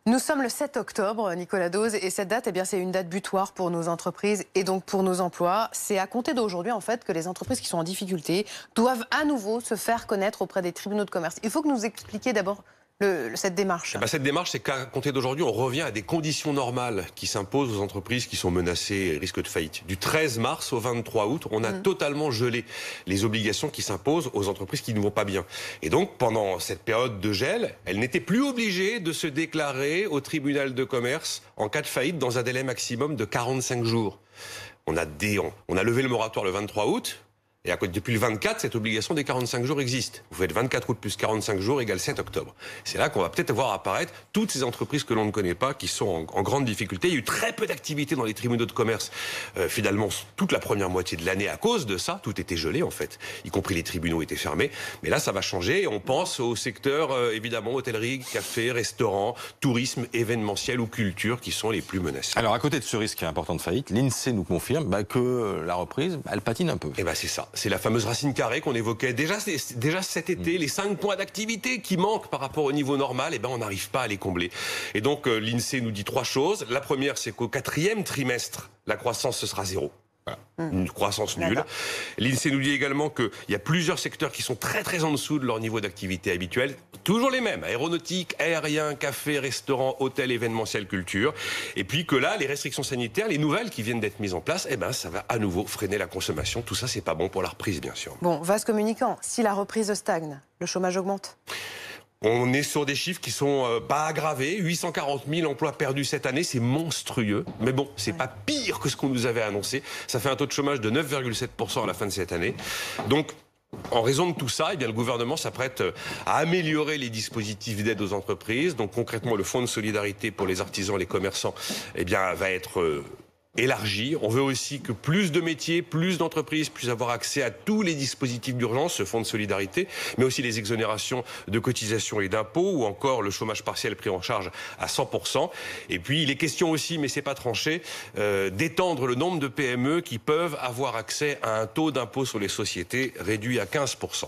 Nous sommes le 7 octobre, Nicolas Dose, et cette date, eh bien, c'est une date butoir pour nos entreprises et donc pour nos emplois. C'est à compter d'aujourd'hui, en fait, que les entreprises qui sont en difficulté doivent à nouveau se faire connaître auprès des tribunaux de commerce. Il faut que nous expliquiez d'abord cette démarche. Cette démarche, c'est qu'à compter d'aujourd'hui, on revient à des conditions normales qui s'imposent aux entreprises qui sont menacées et risquent de faillite. Du 13 mars au 23 août, on a totalement gelé les obligations qui s'imposent aux entreprises qui ne vont pas bien. Et donc, pendant cette période de gel, elles n'étaient plus obligées de se déclarer au tribunal de commerce en cas de faillite dans un délai maximum de 45 jours. On a levé le moratoire le 23 août. Et depuis le 24, cette obligation des 45 jours existe. Vous faites 24 août plus 45 jours égale 7 octobre. C'est là qu'on va peut-être voir apparaître toutes ces entreprises que l'on ne connaît pas, qui sont en grande difficulté. Il y a eu très peu d'activité dans les tribunaux de commerce, finalement, toute la première moitié de l'année à cause de ça. Tout était gelé, en fait. Y compris les tribunaux étaient fermés. Mais là, ça va changer. Et on pense au secteur, évidemment, hôtellerie, café, restaurant, tourisme, événementiel ou culture, qui sont les plus menacés. Alors, à côté de ce risque important de faillite, l'INSEE nous confirme que la reprise, elle patine un peu. Et c'est ça. C'est la fameuse racine carrée qu'on évoquait déjà cet été, les 5 points d'activité qui manquent par rapport au niveau normal, on n'arrive pas à les combler. Et donc l'INSEE nous dit 3 choses. La première, c'est qu'au 4e trimestre, la croissance, ce sera 0. Voilà. Une croissance nulle. L'INSEE nous dit également qu'il y a plusieurs secteurs qui sont très très en dessous de leur niveau d'activité habituel. Toujours les mêmes, aéronautique, aérien, café, restaurant, hôtel, événementiel, culture. Et puis que là, les restrictions sanitaires, les nouvelles qui viennent d'être mises en place, ça va à nouveau freiner la consommation. Tout ça, c'est pas bon pour la reprise, bien sûr. Bon, vase communicant, si la reprise stagne, le chômage augmente ? On est sur des chiffres qui sont pas aggravés. 840 000 emplois perdus cette année, c'est monstrueux. Mais bon, c'est pas pire que ce qu'on nous avait annoncé. Ça fait un taux de chômage de 9,7% à la fin de cette année. Donc, en raison de tout ça, le gouvernement s'apprête à améliorer les dispositifs d'aide aux entreprises. Donc concrètement, le fonds de solidarité pour les artisans et les commerçants va être élargi. On veut aussi que plus de métiers, plus d'entreprises puissent avoir accès à tous les dispositifs d'urgence, ce fonds de solidarité, mais aussi les exonérations de cotisations et d'impôts ou encore le chômage partiel pris en charge à 100%. Et puis il est question aussi, mais c'est pas tranché, d'étendre le nombre de PME qui peuvent avoir accès à un taux d'impôt sur les sociétés réduit à 15%.